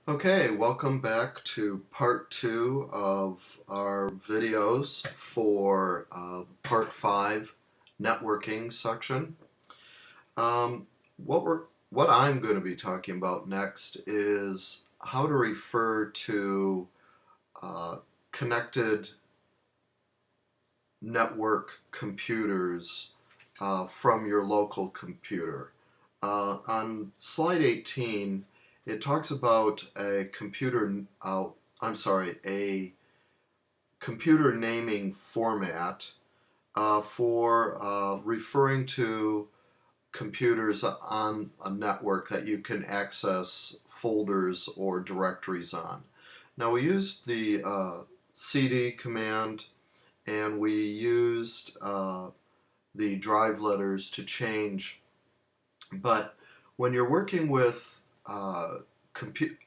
Okay, welcome back to part 2 of our videos for part 5 networking section. Um, what I'm going to be talking about next is how to refer to uh, connected network computers from your local computer. On slide 18, it talks about a computer naming format for referring to computers on a network that you can access folders or directories on. Now we used the cd command and we used the drive letters to change. But when you're working with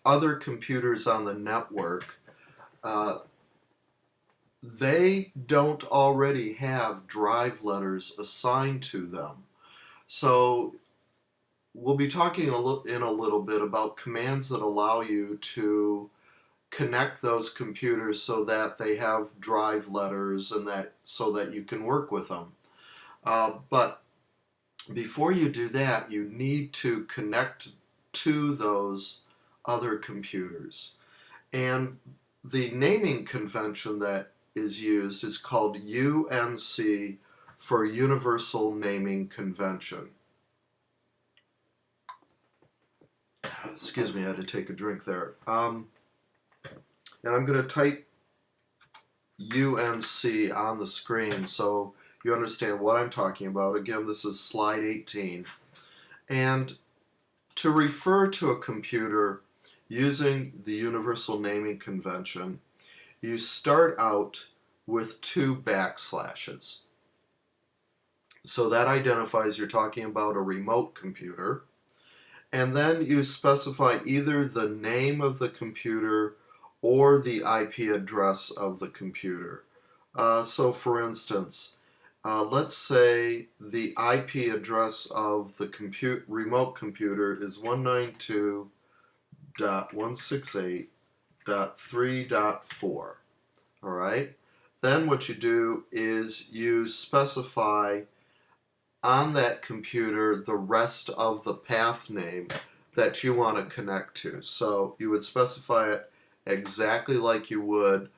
other computers on the network, uh, they don't already have drive letters assigned to them. So we'll be talking in a little bit about commands that allow you to connect those computers so that they have drive letters and that so that you can work with them. But before you do that, you need to connect to those other computers. And the naming convention that is used is called UNC for Universal Naming Convention. Excuse me, I had to take a drink there. And I'm going to type UNC on the screen so you understand what I'm talking about. Again, this is slide 18. And to refer to a computer using the Universal Naming Convention, you start out with 2 backslashes. So that identifies you're talking about a remote computer. And then you specify either the name of the computer or the IP address of the computer. So for instance, let's say the IP address of the remote computer is 192.168.3.4. All right. Then what you do is you specify on that computer the rest of the path name that you want to connect to. So you would specify it exactly like you would,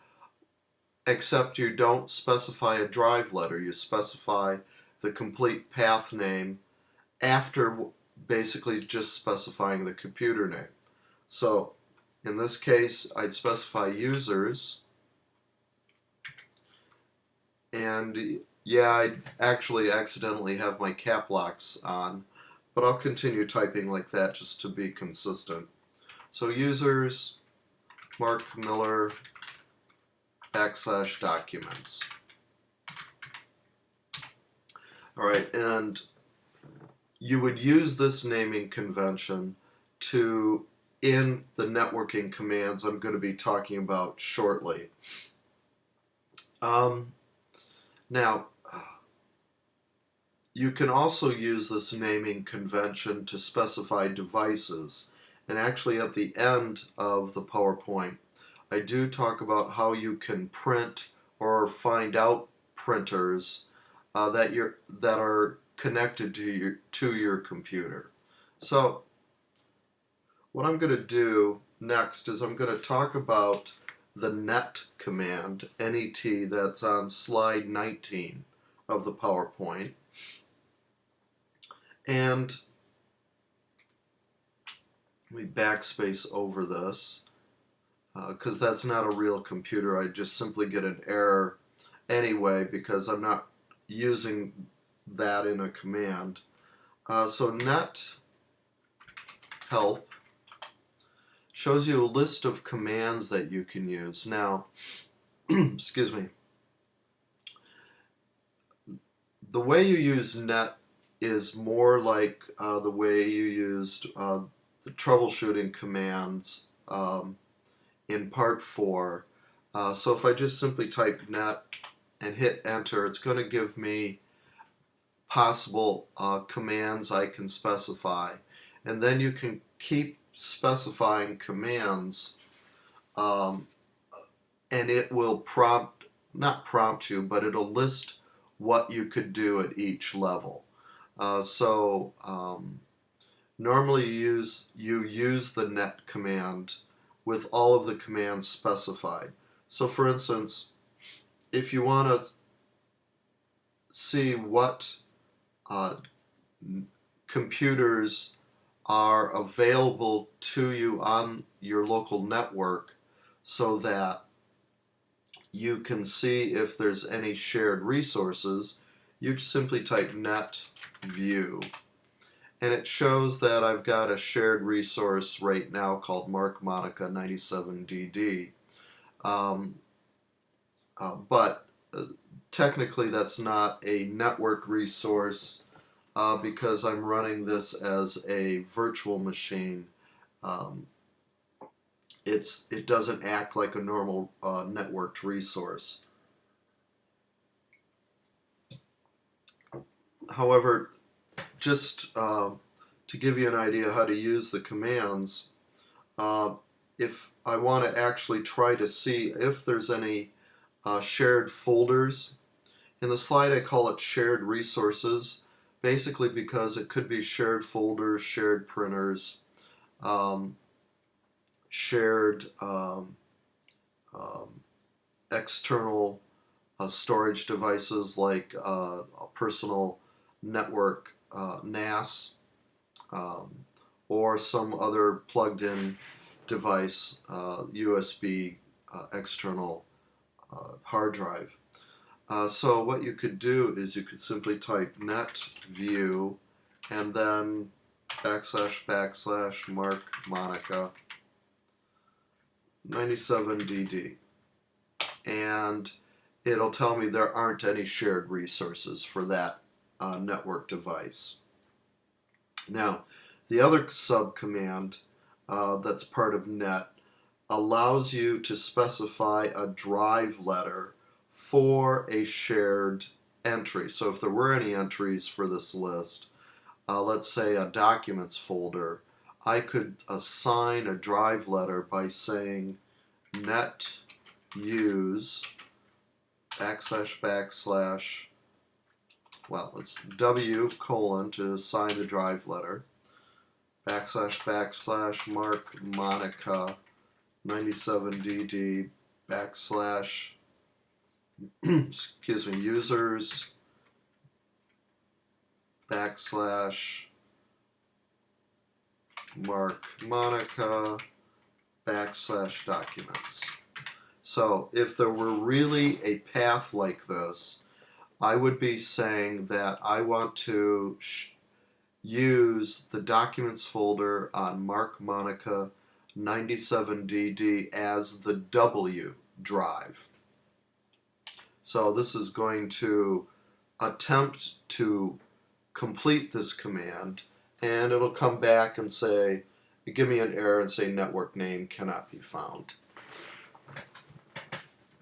except you don't specify a drive letter. You specify the complete path name after basically just specifying the computer name. So in this case, I'd specify users, and yeah, I actually accidentally have my cap locks on, but I'll continue typing like that just to be consistent. So users, Mark Miller, \documents. All right, and you would use this naming convention to in the networking commands I'm going to be talking about shortly. Now, you can also use this naming convention to specify devices. And actually at the end of the PowerPoint, I do talk about how you can print or find out printers that are connected to your computer. So what I'm going to do next is I'm going to talk about the net command, NET, that's on slide 19 of the PowerPoint. And let me backspace over this because that's not a real computer. I just simply get an error anyway because I'm not using that in a command. So net help shows you a list of commands that you can use. Now, excuse me, the way you use net is more like the way you used the troubleshooting commands in part 4. So if I just simply type net and hit enter, it's going to give me possible commands I can specify. And then you can keep specifying commands, um, and it will not prompt you, but it'll list what you could do at each level. Normally you use the net command with all of the commands specified. So for instance, if you want to see what uh, computers are available to you on your local network so that you can see if there's any shared resources, you simply type net view. And it shows that I've got a shared resource right now called Mark Monica 97DD. But technically that's not a network resource because I'm running this as a virtual machine. It doesn't act like a normal networked resource. However, just to give you an idea how to use the commands, if I want to actually try to see if there's any shared folders, in the slide I call it shared resources, basically because it could be shared folders, shared printers, shared external storage devices like a personal network NAS, or some other plugged-in device, USB external hard drive. So what you could do is you could simply type net view and then / Mark Monica 97DD, and it'll tell me there aren't any shared resources for that network device. Now, the other subcommand that's part of net allows you to specify a drive letter for a shared entry. So if there were any entries for this list, let's say a documents folder, I could assign a drive letter by saying net use / well, it's W : to assign the drive letter, / Mark Monica 97DD / excuse me, users / Mark Monica / documents. So if there were really a path like this, I would be saying that I want to use the documents folder on Mark Monica 97DD as the W drive. So this is going to attempt to complete this command, and it'll come back and say, give me an error and say network name cannot be found.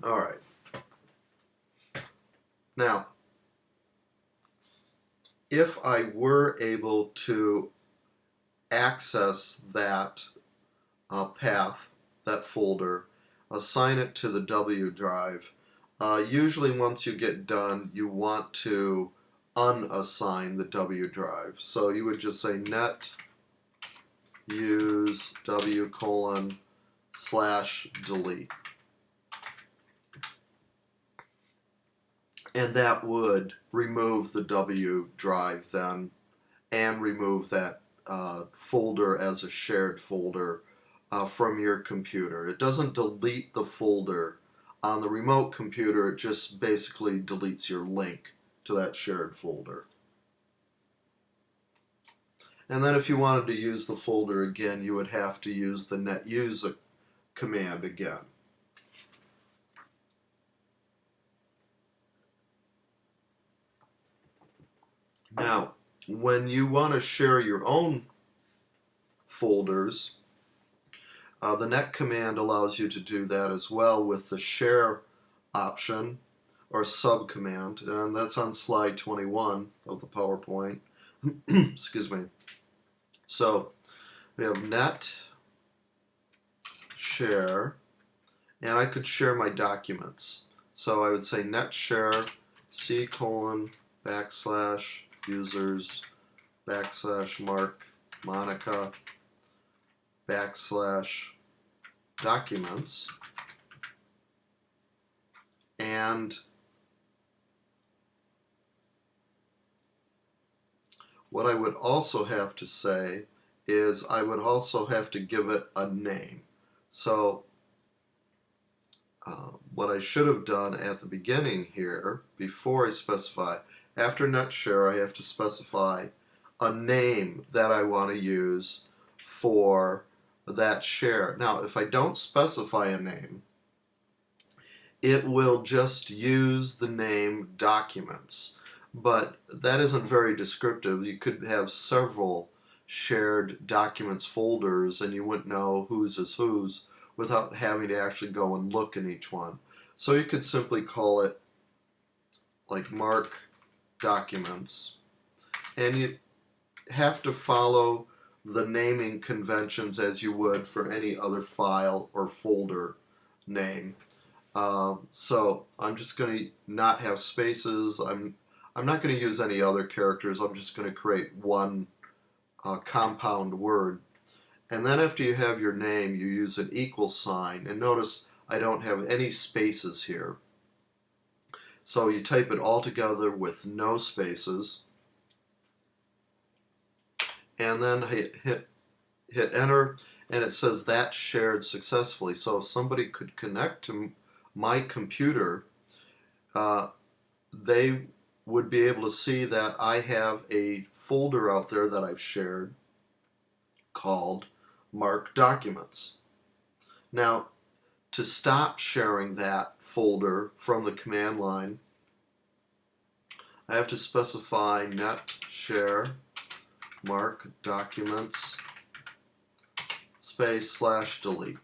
All right. Now, if I were able to access that path, that folder, assign it to the W drive, usually once you get done, you want to unassign the W drive. So you would just say net use W : /delete. And that would remove the W drive then, and remove that folder as a shared folder from your computer. It doesn't delete the folder on the remote computer, it just basically deletes your link to that shared folder. And then if you wanted to use the folder again, you would have to use the net use command again. Now, when you want to share your own folders, the net command allows you to do that as well with the share option or subcommand, and that's on slide 21 of the PowerPoint. Excuse me. So We have net share, and I could share my documents. So I would say net share C:\\\, users, Mark Monica, documents, and what I would also have to say is I would also have to give it a name. So what I should have done at the beginning here, before I specify, after net share, I have to specify a name that I want to use for that share. Now, if I don't specify a name, it will just use the name documents. But that isn't very descriptive. You could have several shared documents folders and you wouldn't know whose is whose without having to actually go and look in each one. So you could simply call it like Mark Documents, and you have to follow the naming conventions as you would for any other file or folder name. So I'm just going to not have spaces. I'm not going to use any other characters. I'm just going to create one compound word. And then after you have your name, you use an equal sign. And notice I don't have any spaces here. So you type it all together with no spaces. And then hit enter, and it says that shared successfully. So if somebody could connect to my computer, they would be able to see that I have a folder out there that I've shared called Mark Documents. Now, to stop sharing that folder from the command line, I have to specify net share Mark Documents space /delete.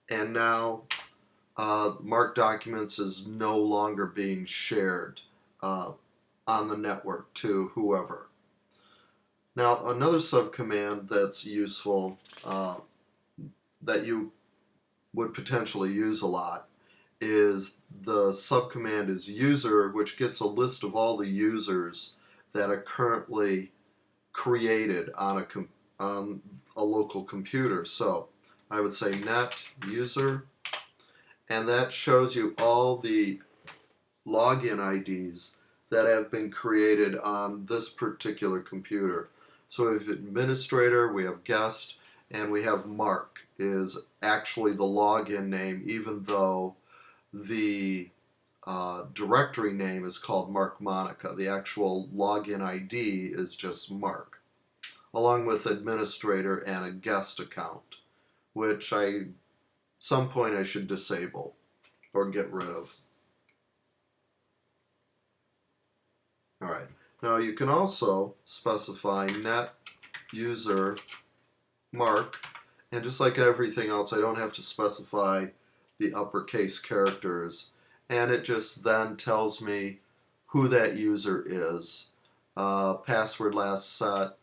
And now Mark Documents is no longer being shared on the network to whoever. Now, another subcommand that's useful that you would potentially use a lot is the subcommand is user, which gets a list of all the users that are currently created on a local computer. So I would say net user, and that shows you all the login IDs that have been created on this particular computer. So we have administrator, we have guest, and we have Mark is actually the login name, even though the directory name is called Mark Monica. The actual login ID is just Mark, along with administrator and a guest account, which some point I should disable or get rid of. All right. Now you can also specify net user Mark, and just like everything else, I don't have to specify the uppercase characters, and it just then tells me who that user is. Password last set,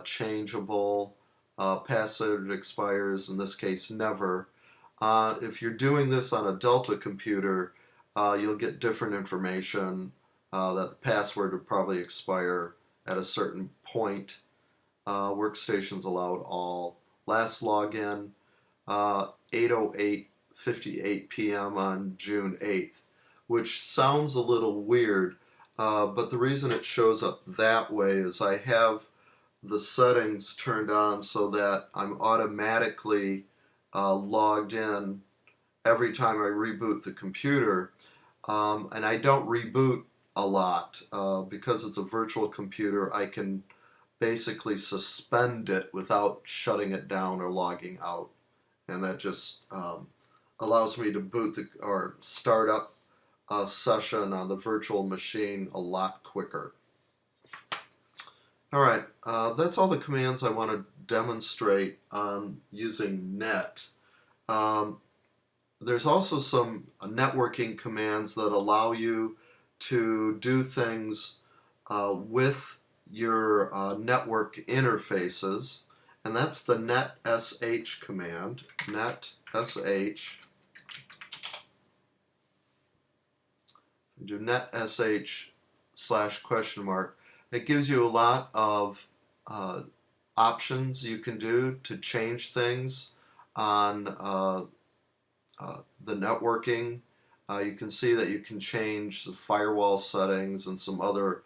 changeable, password expires, in this case never. If you're doing this on a Delta computer, you'll get different information that the password would probably expire at a certain point. Workstations allowed all. Last login, 8:08:58 p.m. on June 8th, which sounds a little weird, but the reason it shows up that way is I have the settings turned on so that I'm automatically logged in every time I reboot the computer, and I don't reboot a lot because it's a virtual computer. I can basically suspend it without shutting it down or logging out, and that just allows me to boot or start up a session on the virtual machine a lot quicker. All right, that's all the commands I want to demonstrate on using net. There's also some networking commands that allow you to do things with your network interfaces, and that's the netsh command. Netsh. Do netsh /?. It gives you a lot of options you can do to change things on the networking. You can see that you can change the firewall settings and some other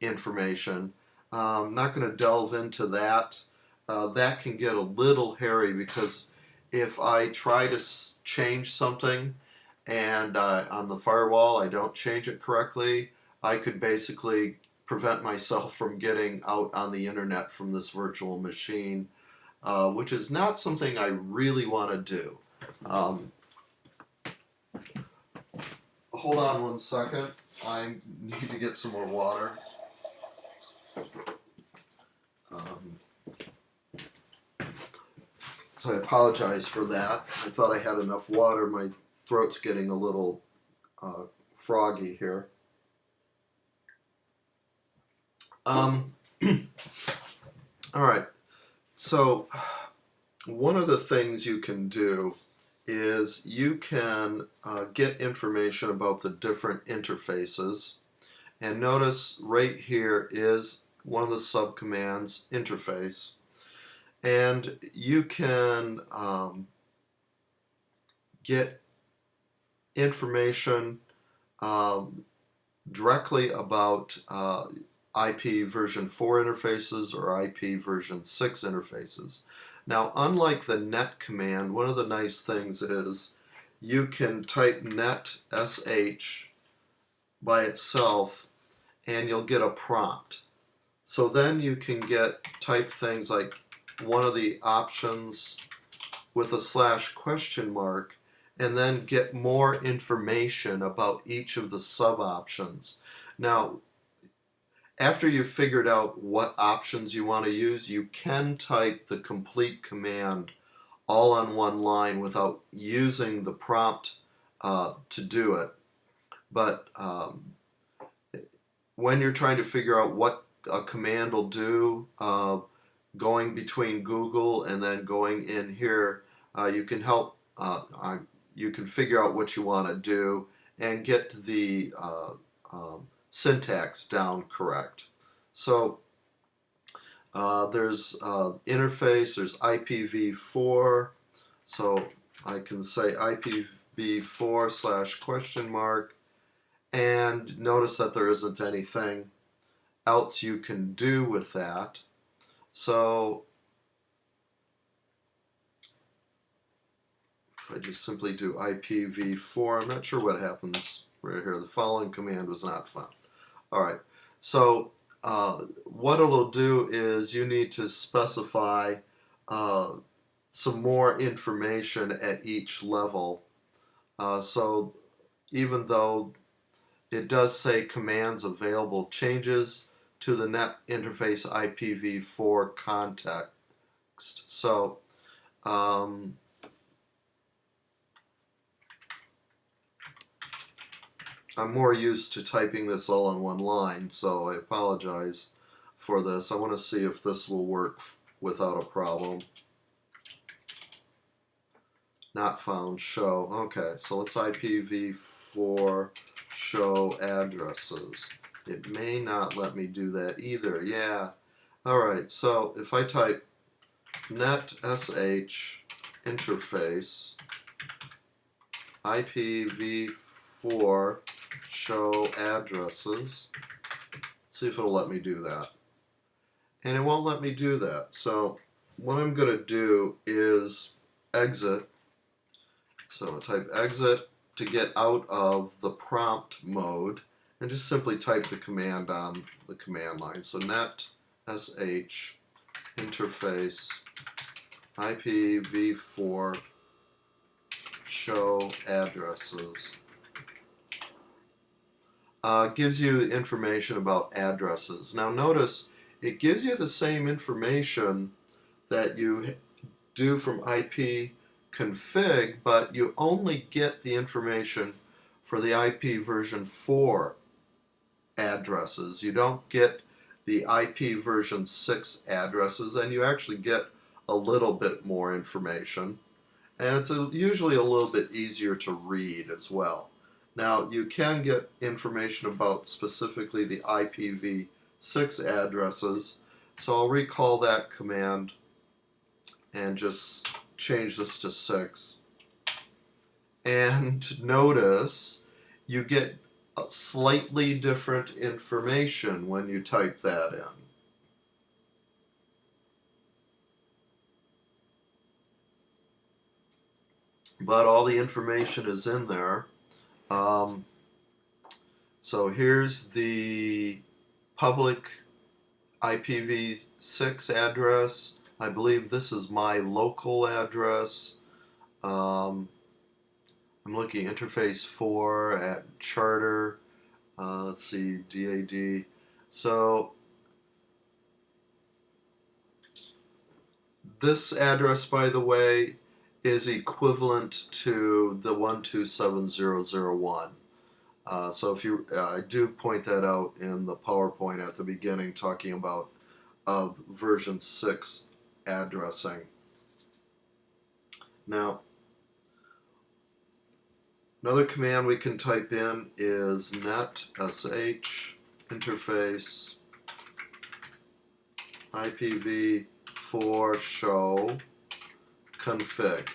information. I'm not going to delve into that. That can get a little hairy because if I try to change something and on the firewall I don't change it correctly, I could basically prevent myself from getting out on the internet from this virtual machine, which is not something I really want to do. Hold on one second. I need to get some more water. So I apologize for that. I thought I had enough water. My throat's getting a little froggy here. All right. So one of the things you can do is you can get information about the different interfaces. And notice right here is one of the subcommands, interface. And you can get information directly about IP version 4 interfaces or IP version 6 interfaces. Now, unlike the net command, one of the nice things is you can type netsh by itself and you'll get a prompt. So then you can type things like one of the options with a /?, and then get more information about each of the sub-options. Now, after you've figured out what options you want to use, you can type the complete command all on one line without using the prompt to do it. But when you're trying to figure out what a command will do, going between Google and then going in here, you can help. You can figure out what you want to do and get the syntax down correct. So there's interface, there's IPv4, so I can say IPv4 /?, and notice that there isn't anything else you can do with that. So if I just simply do IPv4, I'm not sure what happens right here. The following command was not found. All right, so what it'll do is you need to specify some more information at each level. So even though it does say commands available, changes to the net interface IPv4 context. So I'm more used to typing this all on one line, so I apologize for this. I want to see if this will work without a problem. Not found, show. Okay, so let's IPv4 show addresses. It may not let me do that either. Yeah. Alright, so if I type netsh interface IPv4 show addresses, let's see if it'll let me do that. And it won't let me do that. So what I'm going to do is exit. So type exit to get out of the prompt mode and just simply type the command on the command line. So netsh interface IPv4 show addresses. Gives you information about addresses. Now notice it gives you the same information that you do from IP config, but you only get the information for the IP version 4 addresses. You don't get the IP version 6 addresses, and you actually get a little bit more information. And it's usually a little bit easier to read as well. Now, you can get information about specifically the IPv6 addresses, so I'll recall that command and just change this to 6. And notice you get slightly different information when you type that in. But all the information is in there. So here's the public IPv6 address. I believe this is my local address. I'm looking interface 4 at charter. Let's see, DAD. So this address, by the way, is equivalent to the 127.0.0.1. So if you, I do point that out in the PowerPoint at the beginning, talking about version 6 addressing. Now, another command we can type in is netsh interface IPv4 show config.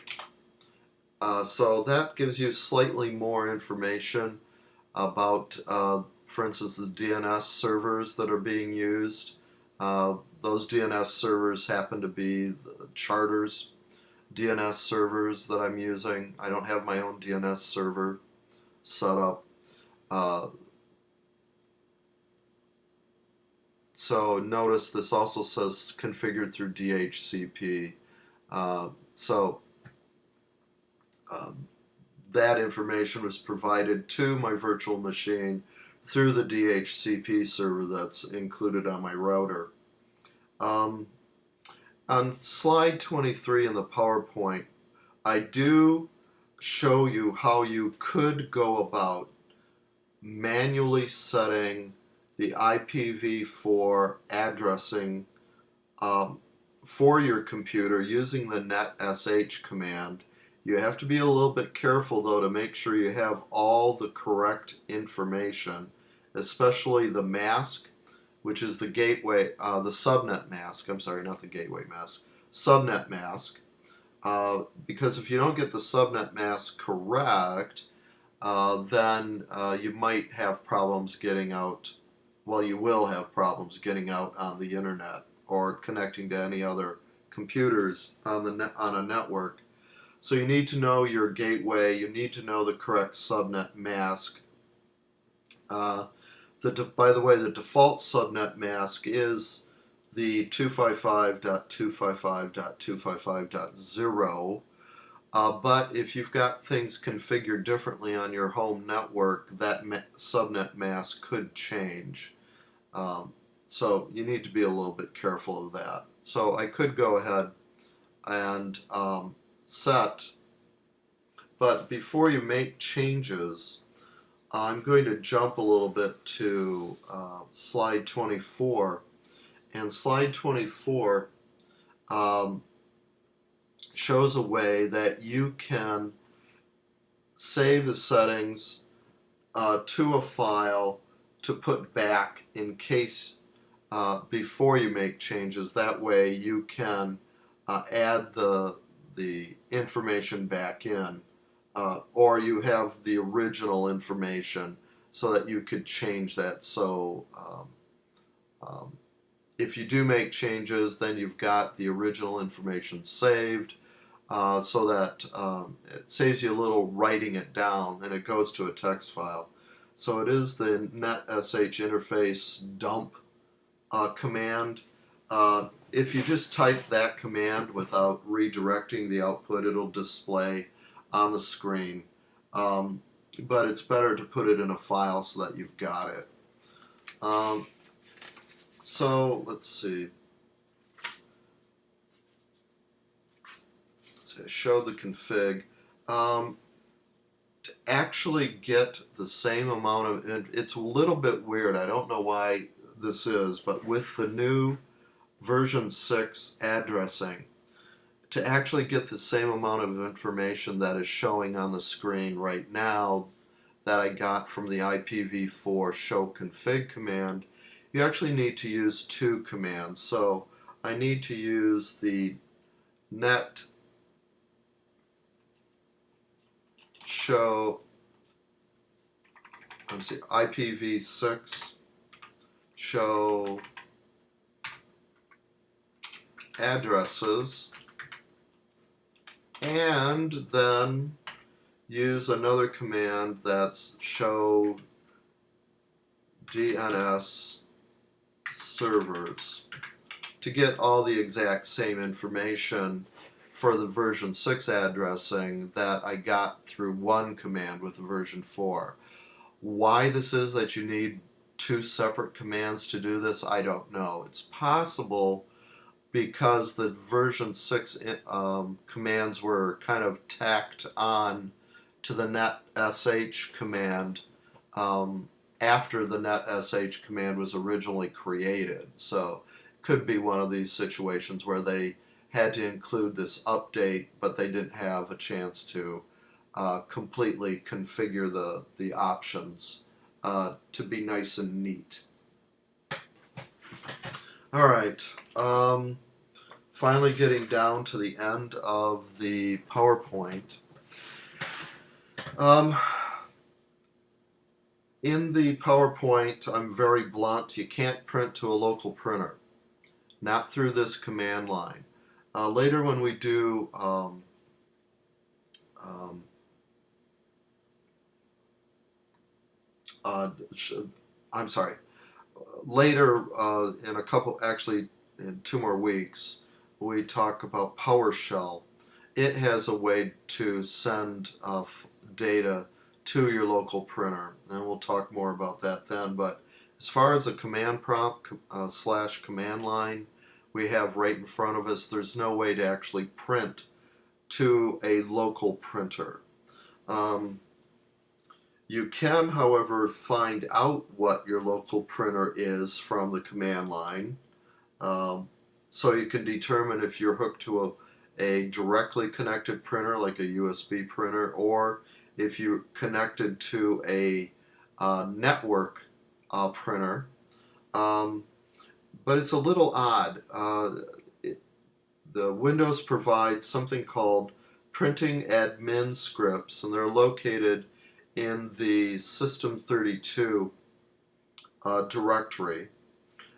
So that gives you slightly more information about, for instance, the DNS servers that are being used. Those DNS servers happen to be the Charter's DNS servers that I'm using. I don't have my own DNS server set up. So notice this also says configured through DHCP. That information was provided to my virtual machine through the DHCP server that's included on my router. On slide 23 in the PowerPoint, I do show you how you could go about manually setting the IPv4 addressing for your computer using the netsh command. You have to be a little bit careful, though, to make sure you have all the correct information, especially the mask, which is the gateway, the subnet mask. I'm sorry, not the gateway mask, subnet mask. Because if you don't get the subnet mask correct, then you might have problems getting out. Well, you will have problems getting out on the internet or connecting to any other computers on a network. So you need to know your gateway. You need to know the correct subnet mask. By the way, the default subnet mask is the 255.255.255.0. But if you've got things configured differently on your home network, that subnet mask could change. So you need to be a little bit careful of that. So I could go ahead and set, but before you make changes, I'm going to jump a little bit to slide 24, and slide 24 shows a way that you can save the settings to a file to put back in case before you make changes. That way you can add the information back in, or you have the original information so that you could change that. So if you do make changes, then you've got the original information saved, so that it saves you a little writing it down, and it goes to a text file. So it is the netsh interface dump command. If you just type that command without redirecting the output, it'll display on the screen. But it's better to put it in a file so that you've got it. So let's see. I showed the config. To actually get the same amount of, it's a little bit weird. I don't know why this is, but with the new version 6 addressing, to actually get the same amount of information that is showing on the screen right now that I got from the IPv4 show config command, you actually need to use two commands. So I need to use the net show, IPv6 show addresses, and then use another command that's show DNS servers to get all the exact same information for the version 6 addressing that I got through one command with the version 4. Why this is that you need two separate commands to do this, I don't know. It's possible because the version 6 commands were kind of tacked on to the netsh command after the netsh command was originally created. So it could be one of these situations where they had to include this update, but they didn't have a chance to completely configure the options to be nice and neat. Alright, finally getting down to the end of the PowerPoint. In the PowerPoint, I'm very blunt. You can't print to a local printer, not through this command line. Later when we do I'm sorry, later in a couple, actually in 2 more weeks, we talk about PowerShell. It has a way to send data to your local printer, and we'll talk more about that then. But as far as a command prompt / command line we have right in front of us, there's no way to actually print to a local printer. You can, however, find out what your local printer is from the command line. So you can determine if you're hooked to a directly connected printer like a USB printer, or if you're connected to a network printer. But it's a little odd. The Windows provides something called printing admin scripts, and they're located in the System32 directory.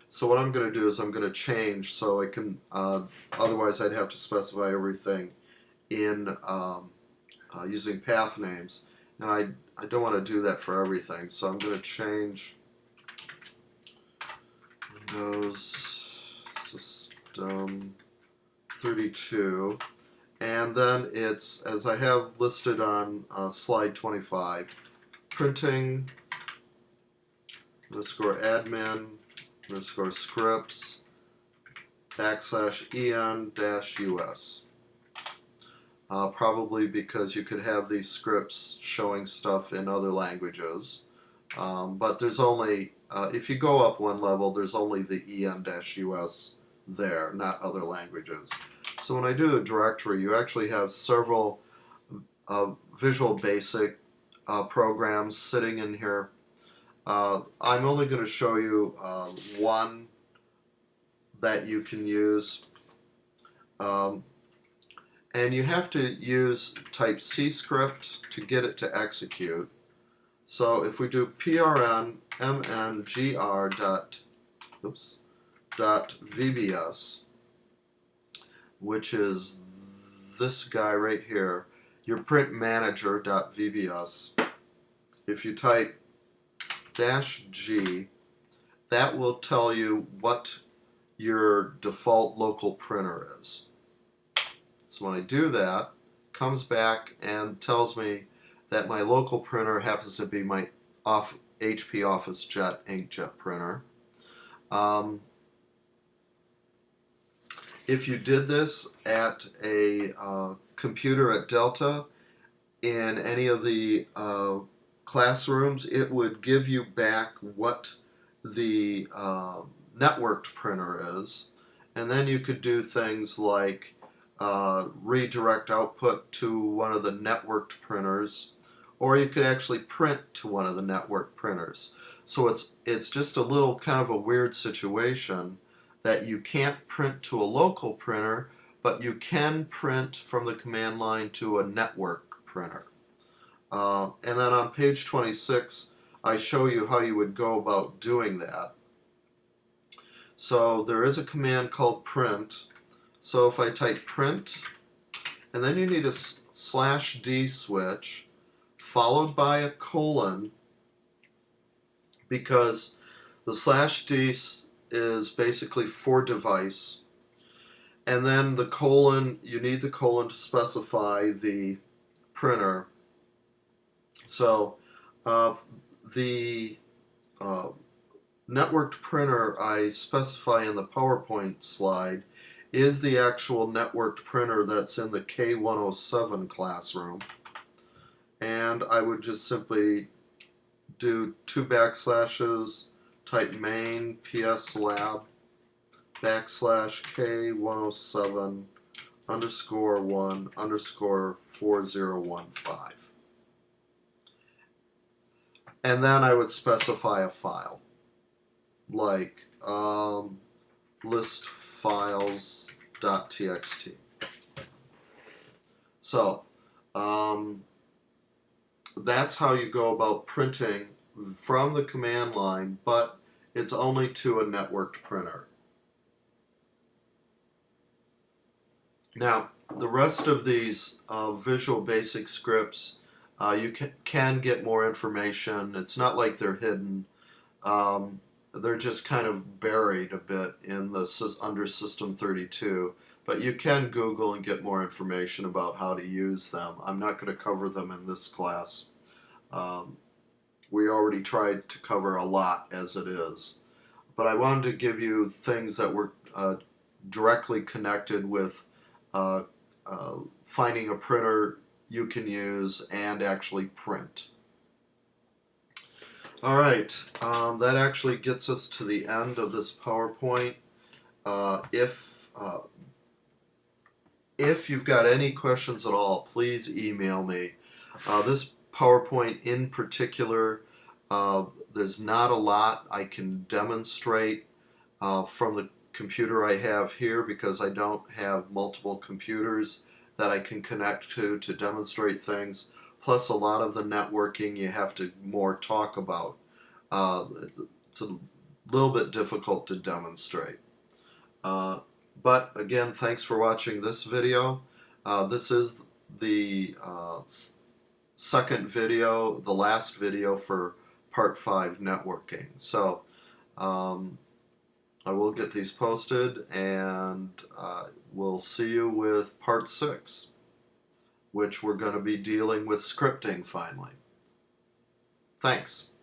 So what I'm going to do is I'm going to change so I can, otherwise I'd have to specify everything in using path names, and I don't want to do that for everything, so I'm going to change Windows System 32, and then it's, as I have listed on slide 25, printing _admin _scripts \en-us. Probably because you could have these scripts showing stuff in other languages, but there's only, if you go up one level, there's only the en-us there, not other languages. So when I do a directory, you actually have several Visual Basic programs sitting in here. I'm only going to show you one that you can use. And you have to use type C script to get it to execute. So if we do prn_mngr.vbs, which is this guy right here, your print manager.vbs, if you type -G, that will tell you what your default local printer is. So when I do that, it comes back and tells me that my local printer happens to be my HP OfficeJet inkjet printer. If you did this at a computer at Delta in any of the classrooms, it would give you back what the networked printer is. And then you could do things like redirect output to one of the networked printers, or you could actually print to one of the network printers. So it's just a little kind of a weird situation that you can't print to a local printer, but you can print from the command line to a network printer. And then on page 26, I show you how you would go about doing that. So there is a command called print. So if I type print, and then you need a /D switch, followed by a colon, because the /D is basically for device. And then the colon, you need the colon to specify the printer. So the networked printer I specify in the PowerPoint slide is the actual networked printer that's in the K107 classroom. And I would just simply do 2 backslashes, type main ps lab /K107 _1 _4015. And then I would specify a file like listfiles.txt. So that's how you go about printing from the command line, but it's only to a networked printer. Now, the rest of these Visual Basic scripts, you can get more information. It's not like they're hidden. They're just kind of buried a bit in the under System 32. But you can Google and get more information about how to use them. I'm not going to cover them in this class. We already tried to cover a lot as it is. But I wanted to give you things that were directly connected with finding a printer you can use and actually print. Alright, that actually gets us to the end of this PowerPoint. If you've got any questions at all, please email me. This PowerPoint in particular, there's not a lot I can demonstrate from the computer I have here, because I don't have multiple computers that I can connect to demonstrate things. Plus, a lot of the networking you have to more talk about. It's a little bit difficult to demonstrate. But again, thanks for watching this video. This is the second video, the last video for Part 5 Networking. So I will get these posted, and we'll see you with Part 6, which we're going to be dealing with scripting finally. Thanks.